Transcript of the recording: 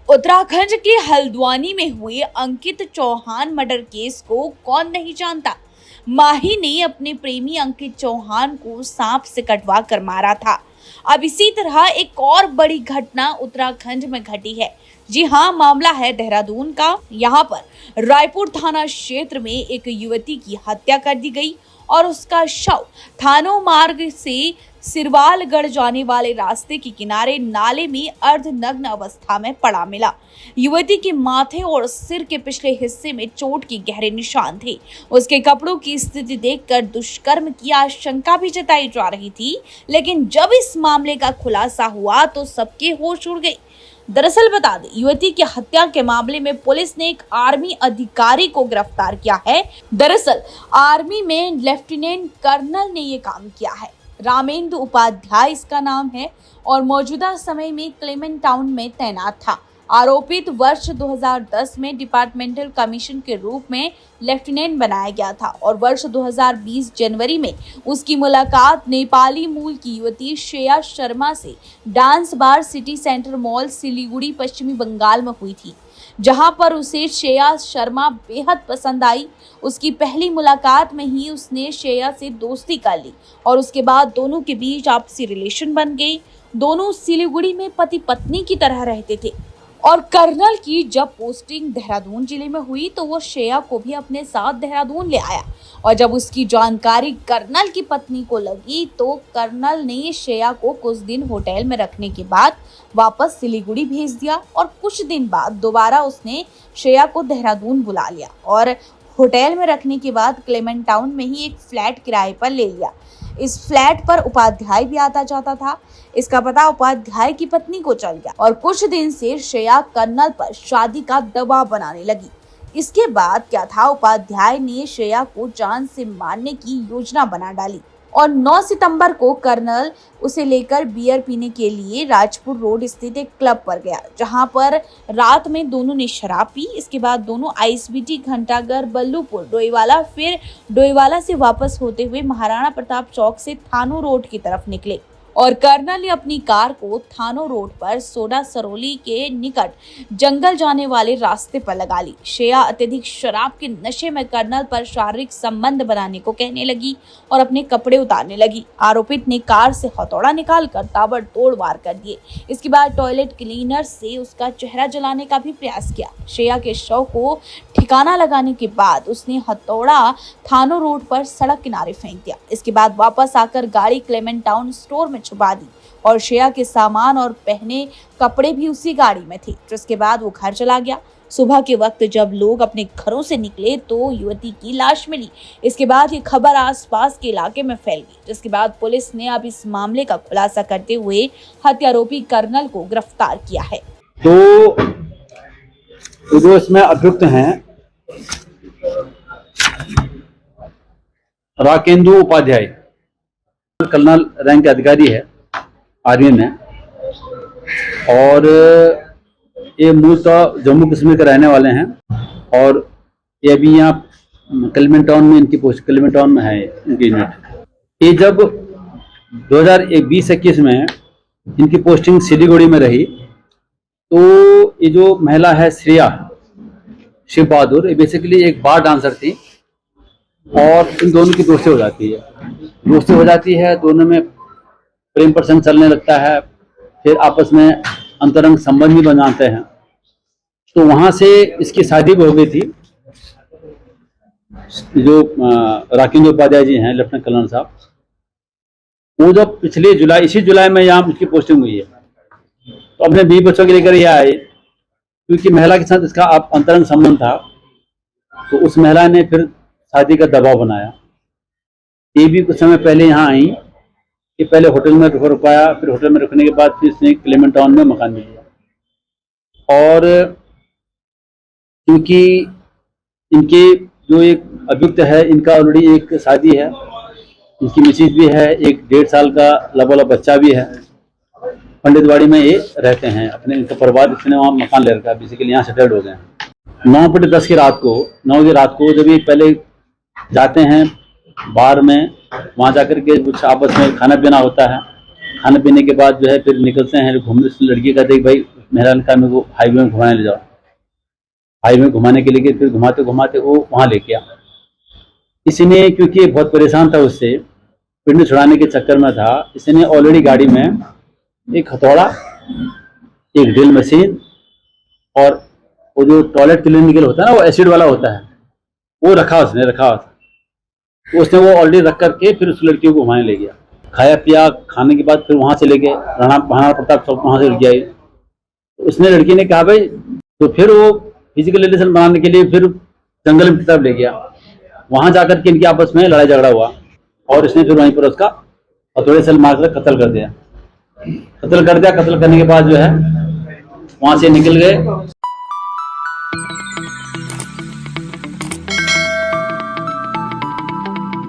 उत्तराखंड के हल्द्वानी में हुए अंकित चौहान मर्डर केस को कौन नहीं जानता। माही ने अपने प्रेमी अंकित चौहान को सांप से कटवा कर मारा था। अब इसी तरह एक और बड़ी घटना उत्तराखंड में घटी है। जी हाँ, मामला है देहरादून का। यहाँ पर रायपुर थाना क्षेत्र में एक युवती की हत्या कर दी गई और उसका शव थानों मार्ग से सिरवालगढ़ जाने वाले रास्ते के किनारे नाले में अर्धनग्न अवस्था में पड़ा मिला। युवती के माथे और सिर के पिछले हिस्से में चोट के गहरे निशान थे। उसके कपड़ों की स्थिति देखकर दुष्कर्म की आशंका भी जताई जा रही थी, लेकिन जब इस मामले का खुलासा हुआ तो सबके होश उड़ गए। दरअसल बता दें, युवती की हत्या के मामले में पुलिस ने एक आर्मी अधिकारी को गिरफ्तार किया है। दरअसल आर्मी में लेफ्टिनेंट कर्नल ने ये काम किया है। रामेंद्र उपाध्याय इसका नाम है और मौजूदा समय में क्लेमेंट टाउन में तैनात था। आरोपित वर्ष 2010 में डिपार्टमेंटल कमीशन के रूप में लेफ्टिनेंट बनाया गया था और वर्ष 2020 जनवरी में उसकी मुलाकात नेपाली मूल की युवती श्रेया शर्मा से dance bar city centre mall Siliguri पश्चिमी बंगाल में हुई थी, जहां पर उसे श्रेया शर्मा बेहद पसंद आई। उसकी पहली मुलाकात में ही उसने श्रेया से दोस्ती कर ली और उसके बाद दोनों के बीच आपसी रिलेशन बन गई। दोनों सिलीगुड़ी में पति पत्नी की तरह रहते थे और कर्नल की जब पोस्टिंग देहरादून जिले में हुई तो वो श्रेया को भी अपने साथ देहरादून ले आया और जब उसकी जानकारी कर्नल की पत्नी को लगी तो कर्नल ने श्रेया को कुछ दिन होटल में रखने के बाद वापस सिलीगुड़ी भेज दिया और कुछ दिन बाद दोबारा उसने श्रेया को देहरादून बुला लिया और होटल में रखने के बाद क्लेमेंट टाउन में ही एक फ्लैट किराए पर ले लिया। इस फ्लैट पर उपाध्याय भी आता जाता था। इसका पता उपाध्याय की पत्नी को चल गया और कुछ दिन से श्रेया कर्नल पर शादी का दबाव बनाने लगी। इसके बाद क्या था, उपाध्याय ने श्रेया को जान से मारने की योजना बना डाली और 9 सितंबर को कर्नल उसे लेकर बियर पीने के लिए राजपुर रोड स्थित एक क्लब पर गया, जहां पर रात में दोनों ने शराब पी। इसके बाद दोनों आईएसबीटी घंटाघर बल्लूपुर डोईवाला फिर डोईवाला से वापस होते हुए महाराणा प्रताप चौक से थानों रोड की तरफ निकले और कर्नल ने अपनी कार को थानों रोड पर सोडा सरोली के निकट जंगल जाने वाले रास्ते पर लगा ली। श्रेया अत्यधिक शराब के नशे में कर्नल पर शारीरिक संबंध बनाने को कहने लगी और अपने कपड़े उतारने लगी। आरोपित ने कार से हथौड़ा निकालकर ताबड़तोड़ वार कर दिए। इसके बाद टॉयलेट क्लीनर से उसका चेहरा जलाने का भी प्रयास किया। श्रेया के शव को ठिकाना लगाने के बाद उसने हथौड़ा थानों रोड पर सड़क किनारे फेंक दिया। इसके बाद वापस आकर गाड़ी क्लेमेंट टाउन स्टोर में छुपा दी और श्रेया के सामान और पहने कपड़े भी उसी गाड़ी में थे। जिसके बाद वो घर चला गया। सुबह के वक्त जब लोग अपने घरों से निकले तो युवती की लाश मिली। इसके बाद ये खबर आसपास के इलाके में फैल गई, जिसके बाद पुलिस ने अब इस मामले का खुलासा करते हुए हत्यारोपी कर्नल को गिरफ्तार किया है। तो जो इसमें अभियुक्त हैं राकेंद्र उपाध्याय, कर्नल रैंक के अधिकारी है आर्मी में और ये मूलतः जम्मू कश्मीर के रहने वाले हैं और ये अभी यहाँ क्लेमेंट टाउन में इनकी पोस्ट क्लेमेंट टाउन में है इनकी यूनिट। ये जब 2020-21 में इनकी पोस्टिंग सिलीगुड़ी में रही तो ये जो महिला है श्रेया शिव बहादुर, ये बेसिकली एक बार डांसर थी और इन दोनों की दोस्ती हो जाती है। दोनों में प्रेम प्रसंग चलने लगता है, फिर आपस में अंतरंग संबंध भी बनाते हैं। तो वहां से इसकी शादी भी हो गई थी। जो राकेंद्र उपाध्याय जी हैं लेफ्टिनेंट कर्नल साहब, वो जब इसी जुलाई में यहाँ उसकी पोस्टिंग हुई है तो अपने 20 बच्चों के लेकर यहाँ आए, क्योंकि महिला के साथ इसका अंतरंग संबंध था। तो उस महिला ने फिर शादी का दबाव बनाया। ये भी कुछ समय पहले यहाँ आई कि पहले होटल में रुकाया, फिर होटल में रुकने के बाद फिर इसने क्लेमेंट टाउन में मकान मिल लिया। और क्योंकि इनके जो एक अभियुक्त है, इनका ऑलरेडी एक शादी है, इनकी मिसेज भी है, एक 1.5 साल का लबोला बच्चा भी है। पंडितवाड़ी में ये रहते हैं, अपने इनका परिवार इसने वहाँ मकान ले रखा है, बेसिकली यहाँ सेटल्ड हो गए हैं। 9:10 की रात को जब ये पहले जाते हैं बार में, वहाँ जाकर के कुछ आपस में खाना पीना होता है। खाने पीने के बाद जो है फिर निकलते हैं घूमने। लड़की कहते हैं भाई मेरा ने कहा मेरे को हाईवे में घुमाने ले जाओ। हाईवे में घुमाने के लिए फिर घुमाते घुमाते वो वहाँ ले गया। इसने क्योंकि बहुत परेशान था उससे, पिंड छुड़ाने के चक्कर में था, इसने ऑलरेडी गाड़ी में एक हथौड़ा, एक ड्रिल मशीन और वो जो टॉयलेट क्लीनिकल होता है ना, वो एसिड वाला होता है, वो उसने रखा था। तो उसने वो ऑलरेडी रख करके फिर उस लड़की को घुमाने ले गया। खाया पिया, खाने के बाद फिर वहां से लेके राणा प्रताप चौक वहां से ले गया। तो उसने लड़की ने कहा भाई, तो फिर वो फिजिकल रिलेशन बनाने के लिए फिर जंगल की तरफ ले गया। वहां जाकर के इनकी आपस में लड़ाई झगड़ा हुआ और इसने फिर वहीं पर उसका हथौड़े से मार कर कत्ल कर दिया। कत्ल करने के बाद जो है वहां से निकल गए।